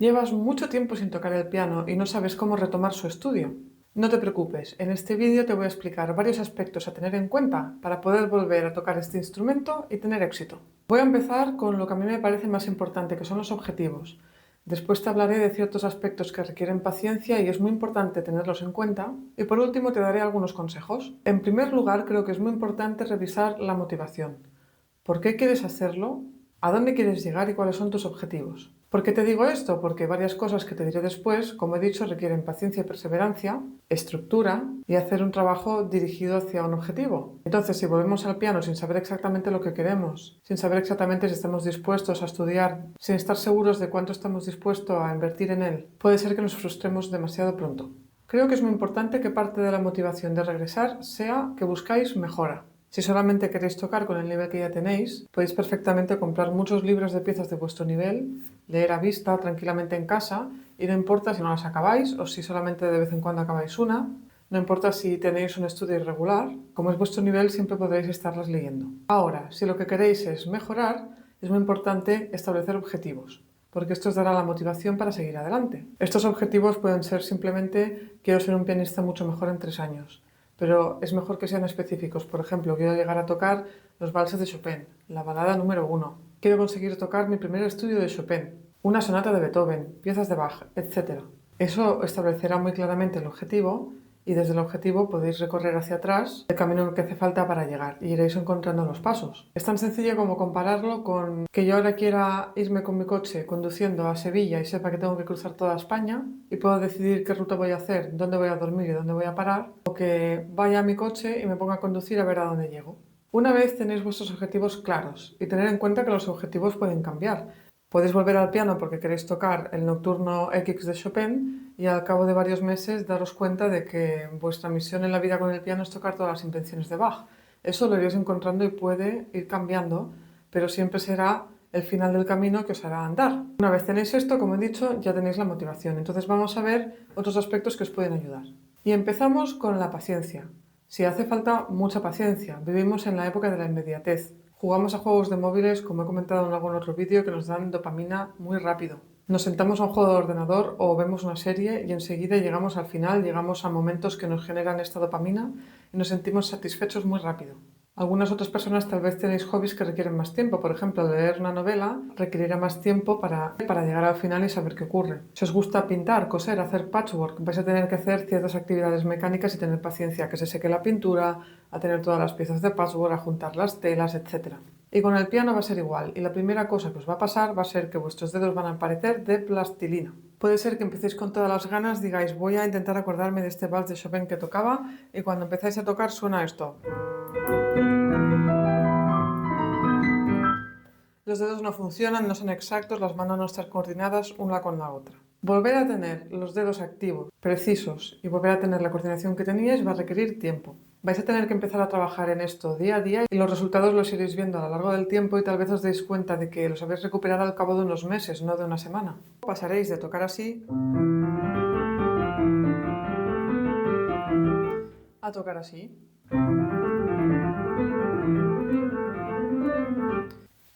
Llevas mucho tiempo sin tocar el piano y no sabes cómo retomar su estudio. No te preocupes, en este vídeo te voy a explicar varios aspectos a tener en cuenta para poder volver a tocar este instrumento y tener éxito. Voy a empezar con lo que a mí me parece más importante, que son los objetivos. Después te hablaré de ciertos aspectos que requieren paciencia y es muy importante tenerlos en cuenta. Y por último te daré algunos consejos. En primer lugar, creo que es muy importante revisar la motivación. ¿Por qué quieres hacerlo? ¿A dónde quieres llegar y cuáles son tus objetivos? ¿Por qué te digo esto? Porque varias cosas que te diré después, como he dicho, requieren paciencia y perseverancia, estructura y hacer un trabajo dirigido hacia un objetivo. Entonces, si volvemos al piano sin saber exactamente lo que queremos, sin saber exactamente si estamos dispuestos a estudiar, sin estar seguros de cuánto estamos dispuestos a invertir en él, puede ser que nos frustremos demasiado pronto. Creo que es muy importante que parte de la motivación de regresar sea que buscáis mejora. Si solamente queréis tocar con el nivel que ya tenéis, podéis perfectamente comprar muchos libros de piezas de vuestro nivel, leer a vista tranquilamente en casa y no importa si no las acabáis o si solamente de vez en cuando acabáis una, no importa si tenéis un estudio irregular, como es vuestro nivel siempre podréis estarlas leyendo. Ahora, si lo que queréis es mejorar, es muy importante establecer objetivos, porque esto os dará la motivación para seguir adelante. Estos objetivos pueden ser simplemente quiero ser un pianista mucho mejor en 3 años. Pero es mejor que sean específicos. Por ejemplo, quiero llegar a tocar los valses de Chopin, la balada número 1. Quiero conseguir tocar mi primer estudio de Chopin, una sonata de Beethoven, piezas de Bach, etc. Eso establecerá muy claramente el objetivo y desde el objetivo podéis recorrer hacia atrás el camino que hace falta para llegar y iréis encontrando los pasos. Es tan sencillo como compararlo con que yo ahora quiera irme con mi coche conduciendo a Sevilla y sepa que tengo que cruzar toda España y puedo decidir qué ruta voy a hacer, dónde voy a dormir y dónde voy a parar, o que vaya a mi coche y me ponga a conducir a ver a dónde llego. Una vez tenéis vuestros objetivos claros y tener en cuenta que los objetivos pueden cambiar. Podéis volver al piano porque queréis tocar el nocturno X de Chopin y al cabo de varios meses daros cuenta de que vuestra misión en la vida con el piano es tocar todas las invenciones de Bach. Eso lo iréis encontrando y puede ir cambiando, pero siempre será el final del camino que os hará andar. Una vez tenéis esto, como he dicho, ya tenéis la motivación. Entonces vamos a ver otros aspectos que os pueden ayudar. Y empezamos con la paciencia. Si hace falta mucha paciencia, vivimos en la época de la inmediatez. Jugamos a juegos de móviles, como he comentado en algún otro vídeo, que nos dan dopamina muy rápido. Nos sentamos a un juego de ordenador o vemos una serie y enseguida llegamos al final, llegamos a momentos que nos generan esta dopamina y nos sentimos satisfechos muy rápido. Algunas otras personas tal vez tenéis hobbies que requieren más tiempo. Por ejemplo, leer una novela requerirá más tiempo para llegar al final y saber qué ocurre. Si os gusta pintar, coser, hacer patchwork, vais a tener que hacer ciertas actividades mecánicas y tener paciencia a que se seque la pintura, a tener todas las piezas de patchwork, a juntar las telas, etc. Y con el piano va a ser igual. Y la primera cosa que os va a pasar va a ser que vuestros dedos van a parecer de plastilina. Puede ser que empecéis con todas las ganas, digáis voy a intentar acordarme de este vals de Chopin que tocaba y cuando empezáis a tocar suena esto. Los dedos no funcionan, no son exactos, las manos no están coordinadas una con la otra. Volver a tener los dedos activos, precisos y volver a tener la coordinación que teníais va a requerir tiempo. Vais a tener que empezar a trabajar en esto día a día y los resultados los iréis viendo a lo largo del tiempo y tal vez os deis cuenta de que los habéis recuperado al cabo de unos meses, no de una semana. Pasaréis de tocar así a tocar así.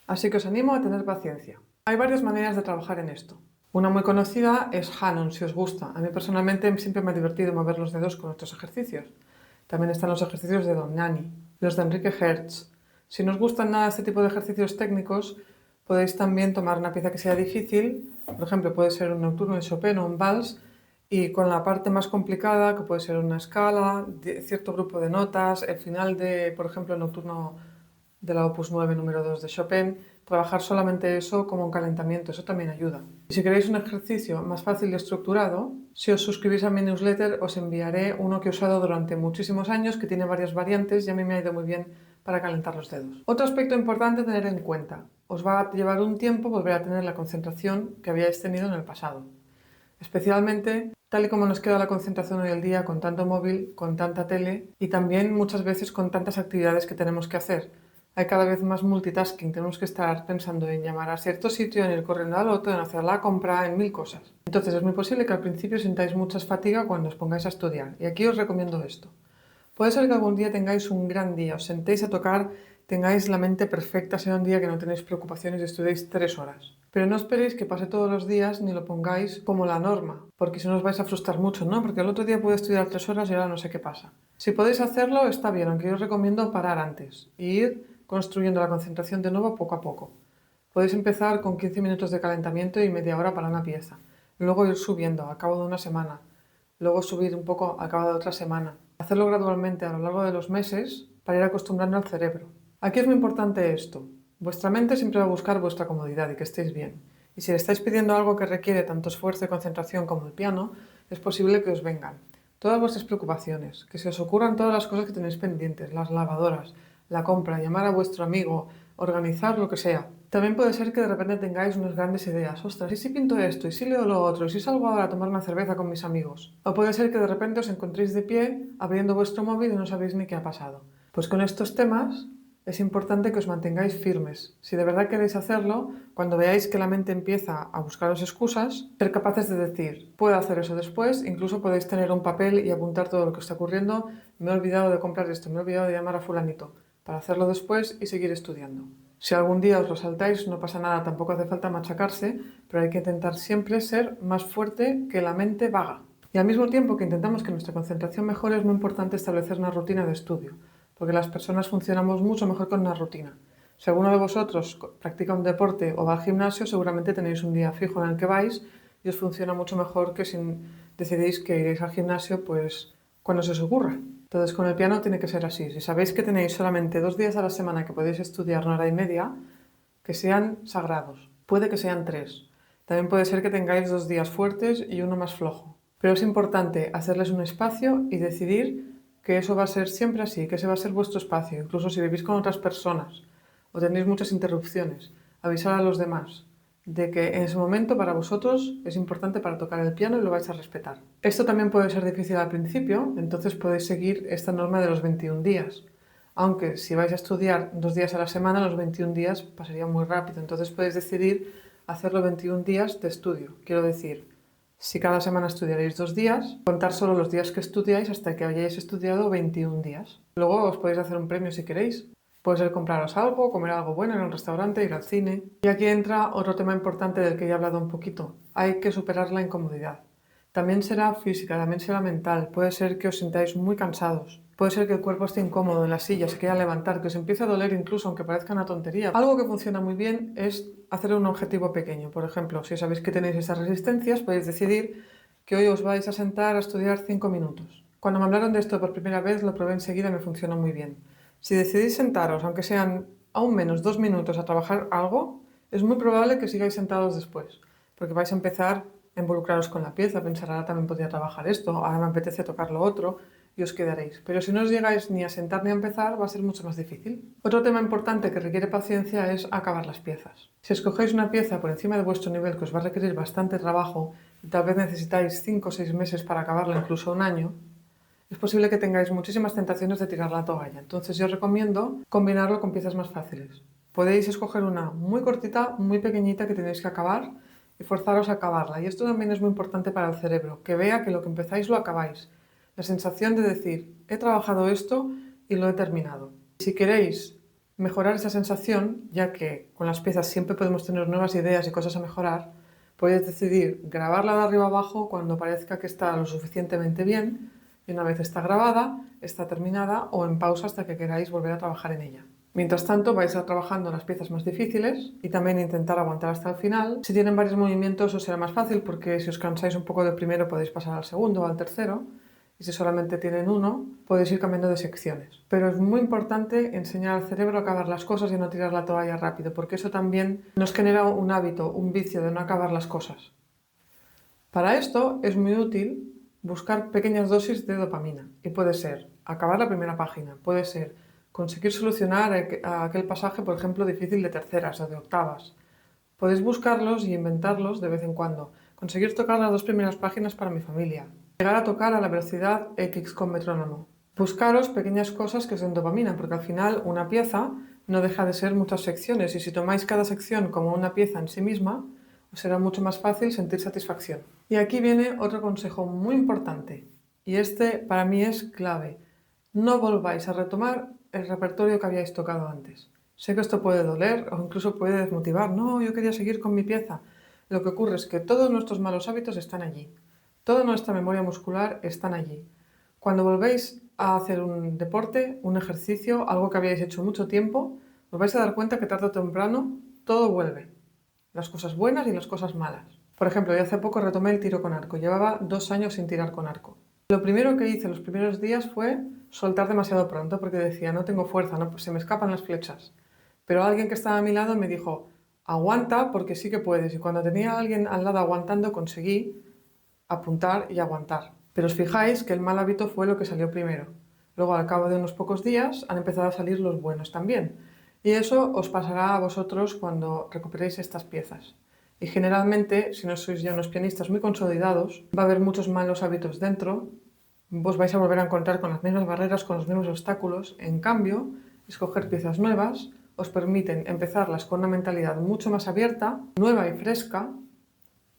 Así que os animo a tener paciencia. Hay varias maneras de trabajar en esto. Una muy conocida es Hanon, si os gusta. A mí personalmente siempre me ha divertido mover los dedos con estos ejercicios. También están los ejercicios de Dognani, los de Enrique Hertz. Si no os gustan nada este tipo de ejercicios técnicos, podéis también tomar una pieza que sea difícil, por ejemplo puede ser un nocturno de Chopin o un vals, y con la parte más complicada, que puede ser una escala, cierto grupo de notas, el final de, por ejemplo, el nocturno de la Opus 9 número 2 de Chopin, trabajar solamente eso como un calentamiento, eso también ayuda. Y si queréis un ejercicio más fácil y estructurado, si os suscribís a mi newsletter os enviaré uno que he usado durante muchísimos años, que tiene varias variantes y a mí me ha ido muy bien para calentar los dedos. Otro aspecto importante a tener en cuenta, os va a llevar un tiempo volver a tener la concentración que habíais tenido en el pasado. Especialmente tal y como nos queda la concentración hoy en día con tanto móvil, con tanta tele y también muchas veces con tantas actividades que tenemos que hacer. Hay cada vez más multitasking, tenemos que estar pensando en llamar a cierto sitio, en ir corriendo al otro, en hacer la compra, en 1000 cosas. Entonces es muy posible que al principio sintáis mucha fatiga cuando os pongáis a estudiar. Y aquí os recomiendo esto. Puede ser que algún día tengáis un gran día, os sentéis a tocar, tengáis la mente perfecta, sea un día que no tenéis preocupaciones y estudiéis 3 horas. Pero no esperéis que pase todos los días ni lo pongáis como la norma, porque si no os vais a frustrar mucho, ¿no? Porque el otro día pude estudiar 3 horas y ahora no sé qué pasa. Si podéis hacerlo, está bien, aunque yo os recomiendo parar antes e ir construyendo la concentración de nuevo poco a poco. Podéis empezar con 15 minutos de calentamiento y media hora para una pieza. Luego ir subiendo a cabo de una semana. Luego subir un poco a cabo de otra semana. Hacerlo gradualmente a lo largo de los meses para ir acostumbrando al cerebro. Aquí es muy importante esto. Vuestra mente siempre va a buscar vuestra comodidad y que estéis bien. Y si le estáis pidiendo algo que requiere tanto esfuerzo y concentración como el piano, es posible que os vengan todas vuestras preocupaciones, que se os ocurran todas las cosas que tenéis pendientes, las lavadoras, la compra, llamar a vuestro amigo, organizar lo que sea. También puede ser que de repente tengáis unas grandes ideas. Ostras, ¿y si pinto esto? ¿Y si leo lo otro? ¿Y si salgo ahora a tomar una cerveza con mis amigos? O puede ser que de repente os encontréis de pie abriendo vuestro móvil y no sabéis ni qué ha pasado. Pues con estos temas es importante que os mantengáis firmes. Si de verdad queréis hacerlo, cuando veáis que la mente empieza a buscaros excusas, ser capaces de decir, puedo hacer eso después, incluso podéis tener un papel y apuntar todo lo que está ocurriendo, me he olvidado de comprar esto, me he olvidado de llamar a fulanito, para hacerlo después y seguir estudiando. Si algún día os lo saltáis, no pasa nada, tampoco hace falta machacarse, pero hay que intentar siempre ser más fuerte que la mente vaga. Y al mismo tiempo que intentamos que nuestra concentración mejore, es muy importante establecer una rutina de estudio, porque las personas funcionamos mucho mejor con una rutina. Si alguno de vosotros practica un deporte o va al gimnasio, seguramente tenéis un día fijo en el que vais y os funciona mucho mejor que si decidís que iréis al gimnasio pues cuando se os ocurra. Entonces con el piano tiene que ser así. Si sabéis que tenéis solamente 2 días a la semana que podéis estudiar 1 hora y media, que sean sagrados. Puede que sean 3. También puede ser que tengáis 2 días fuertes y uno más flojo. Pero es importante hacerles un espacio y decidir que eso va a ser siempre así, que ese va a ser vuestro espacio, incluso si vivís con otras personas o tenéis muchas interrupciones. Avisar a los demás de que en ese momento para vosotros es importante para tocar el piano y lo vais a respetar. Esto también puede ser difícil al principio, entonces podéis seguir esta norma de los 21 días. Aunque si vais a estudiar 2 días a la semana, los 21 días pasarían muy rápido. Entonces podéis decidir hacerlo 21 días de estudio. Quiero decir, si cada semana estudiaréis 2 días, contar solo los días que estudiáis hasta que hayáis estudiado 21 días. Luego os podéis hacer un premio si queréis. Puede ser compraros algo, comer algo bueno en un restaurante, ir al cine. Y aquí entra otro tema importante del que ya he hablado un poquito. Hay que superar la incomodidad. También será física, también será mental. Puede ser que os sintáis muy cansados. Puede ser que el cuerpo esté incómodo en la silla, se quiera levantar, que os empiece a doler incluso, aunque parezca una tontería. Algo que funciona muy bien es hacer un objetivo pequeño. Por ejemplo, si sabéis que tenéis esas resistencias, podéis decidir que hoy os vais a sentar a estudiar 5 minutos. Cuando me hablaron de esto por primera vez, lo probé enseguida y me funcionó muy bien. Si decidís sentaros, aunque sean aún menos 2 minutos a trabajar algo, es muy probable que sigáis sentados después, porque vais a empezar a involucraros con la pieza, pensar, ahora también podría trabajar esto, ahora me apetece tocar lo otro, y os quedaréis. Pero si no os llegáis ni a sentar ni a empezar, va a ser mucho más difícil. Otro tema importante que requiere paciencia es acabar las piezas. Si escogéis una pieza por encima de vuestro nivel que os va a requerir bastante trabajo y tal vez necesitáis 5 o 6 meses para acabarla, incluso un año, es posible que tengáis muchísimas tentaciones de tirar la toalla. Entonces yo os recomiendo combinarlo con piezas más fáciles. Podéis escoger una muy cortita, muy pequeñita que tenéis que acabar y forzaros a acabarla. Y esto también es muy importante para el cerebro, que vea que lo que empezáis lo acabáis. La sensación de decir, he trabajado esto y lo he terminado. Si queréis mejorar esa sensación, ya que con las piezas siempre podemos tener nuevas ideas y cosas a mejorar, podéis decidir grabarla de arriba abajo cuando parezca que está lo suficientemente bien, y una vez está grabada, está terminada, o en pausa hasta que queráis volver a trabajar en ella. Mientras tanto, vais a ir trabajando las piezas más difíciles y también intentar aguantar hasta el final. Si tienen varios movimientos os será más fácil, porque si os cansáis un poco del primero podéis pasar al segundo o al tercero. Y si solamente tienen uno, podéis ir cambiando de secciones. Pero es muy importante enseñar al cerebro a acabar las cosas y no tirar la toalla rápido, porque eso también nos genera un hábito, un vicio de no acabar las cosas. Para esto es muy útil buscar pequeñas dosis de dopamina. Y puede ser acabar la primera página, puede ser conseguir solucionar aquel pasaje, por ejemplo, difícil de terceras o de octavas. Podéis buscarlos y inventarlos de vez en cuando. Conseguir tocar las 2 primeras páginas para mi familia. Llegar a tocar a la velocidad X con metrónomo. Buscaros pequeñas cosas que os den dopamina, porque al final una pieza no deja de ser muchas secciones, y si tomáis cada sección como una pieza en sí misma, os será mucho más fácil sentir satisfacción. Y aquí viene otro consejo muy importante, y este para mí es clave. No volváis a retomar el repertorio que habíais tocado antes. Sé que esto puede doler o incluso puede desmotivar. No, yo quería seguir con mi pieza. Lo que ocurre es que todos nuestros malos hábitos están allí. Toda nuestra memoria muscular están allí. Cuando volvéis a hacer un deporte, un ejercicio, algo que habíais hecho mucho tiempo, os vais a dar cuenta que tarde o temprano todo vuelve. Las cosas buenas y las cosas malas. Por ejemplo, yo hace poco retomé el tiro con arco. Llevaba 2 años sin tirar con arco. Lo primero que hice los primeros días fue soltar demasiado pronto porque decía, no tengo fuerza, no, se me escapan las flechas. Pero alguien que estaba a mi lado me dijo, aguanta porque sí que puedes. Y cuando tenía a alguien al lado aguantando, conseguí apuntar y aguantar. Pero os fijáis que el mal hábito fue lo que salió primero. Luego, al cabo de unos pocos días, han empezado a salir los buenos también. Y eso os pasará a vosotros cuando recuperéis estas piezas. Y generalmente, si no sois ya unos pianistas muy consolidados, va a haber muchos malos hábitos dentro, vos vais a volver a encontrar con las mismas barreras, con los mismos obstáculos. En cambio, escoger piezas nuevas os permiten empezarlas con una mentalidad mucho más abierta, nueva y fresca,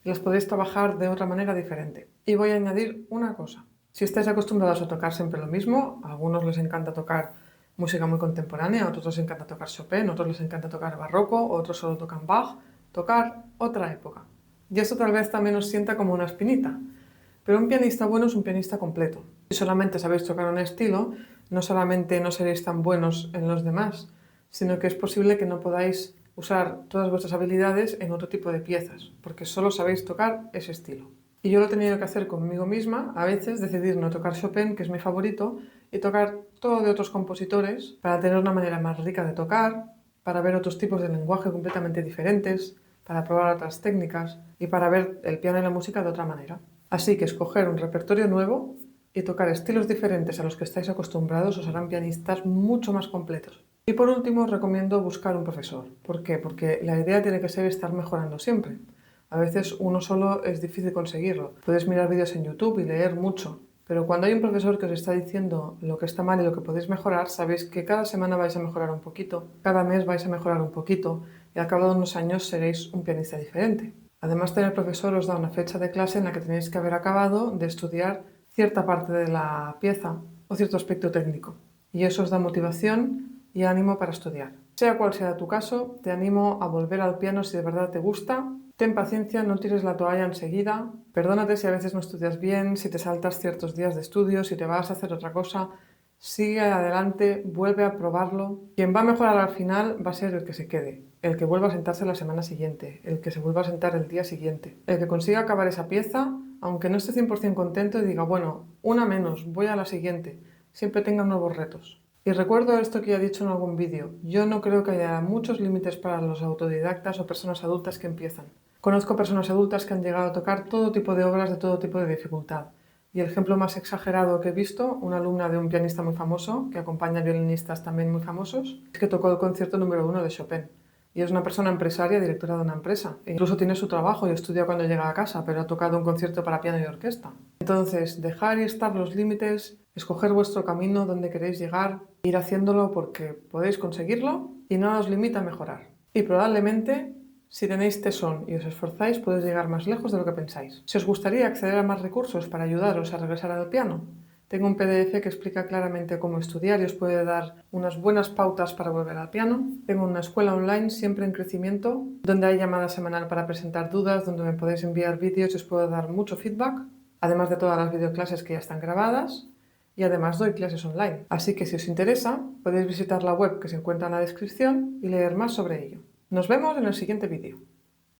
y las podéis trabajar de otra manera diferente. Y voy a añadir una cosa. Si estáis acostumbrados a tocar siempre lo mismo, a algunos les encanta tocar música muy contemporánea, a otros les encanta tocar Chopin, a otros les encanta tocar barroco, otros solo tocan Bach, tocar otra época. Y esto tal vez también os sienta como una espinita. Pero un pianista bueno es un pianista completo. Si solamente sabéis tocar un estilo, no solamente no seréis tan buenos en los demás, sino que es posible que no podáis usar todas vuestras habilidades en otro tipo de piezas, porque solo sabéis tocar ese estilo. Y yo lo he tenido que hacer conmigo misma, a veces decidir no tocar Chopin, que es mi favorito, y tocar todo de otros compositores para tener una manera más rica de tocar, para ver otros tipos de lenguaje completamente diferentes, para probar otras técnicas y para ver el piano y la música de otra manera. Así que escoger un repertorio nuevo y tocar estilos diferentes a los que estáis acostumbrados os harán pianistas mucho más completos. Y por último os recomiendo buscar un profesor. ¿Por qué? Porque la idea tiene que ser estar mejorando siempre. A veces uno solo es difícil conseguirlo. Puedes mirar vídeos en YouTube y leer mucho, pero cuando hay un profesor que os está diciendo lo que está mal y lo que podéis mejorar, sabéis que cada semana vais a mejorar un poquito, cada mes vais a mejorar un poquito y al cabo de unos años seréis un pianista diferente. Además, tener profesor os da una fecha de clase en la que tenéis que haber acabado de estudiar cierta parte de la pieza o cierto aspecto técnico. Y eso os da motivación y ánimo para estudiar. Sea cual sea tu caso, te animo a volver al piano si de verdad te gusta. Ten paciencia, no tires la toalla enseguida. Perdónate si a veces no estudias bien, si te saltas ciertos días de estudio, si te vas a hacer otra cosa. Sigue adelante, vuelve a probarlo. Quien va a mejorar al final va a ser el que se quede, el que vuelva a sentarse la semana siguiente, el que se vuelva a sentar el día siguiente, el que consiga acabar esa pieza, aunque no esté 100% contento y diga, bueno, una menos, voy a la siguiente, siempre tenga nuevos retos. Y recuerdo esto que ya he dicho en algún vídeo, yo no creo que haya muchos límites para los autodidactas o personas adultas que empiezan. Conozco personas adultas que han llegado a tocar todo tipo de obras de todo tipo de dificultad. Y el ejemplo más exagerado que he visto, una alumna de un pianista muy famoso, que acompaña a violinistas también muy famosos, es que tocó el concierto número 1 de Chopin. Y es una persona empresaria, directora de una empresa. E incluso tiene su trabajo y estudia cuando llega a casa, pero ha tocado un concierto para piano y orquesta. Entonces, dejar y estar los límites, escoger vuestro camino donde queréis llegar, ir haciéndolo porque podéis conseguirlo y nada os limita a mejorar. Y probablemente, si tenéis tesón y os esforzáis, podéis llegar más lejos de lo que pensáis. Si os gustaría acceder a más recursos para ayudaros a regresar al piano, tengo un PDF que explica claramente cómo estudiar y os puede dar unas buenas pautas para volver al piano. Tengo una escuela online siempre en crecimiento, donde hay llamada semanal para presentar dudas, donde me podéis enviar vídeos y os puedo dar mucho feedback, además de todas las videoclases que ya están grabadas. Y además doy clases online. Así que si os interesa, podéis visitar la web que se encuentra en la descripción y leer más sobre ello. Nos vemos en el siguiente vídeo.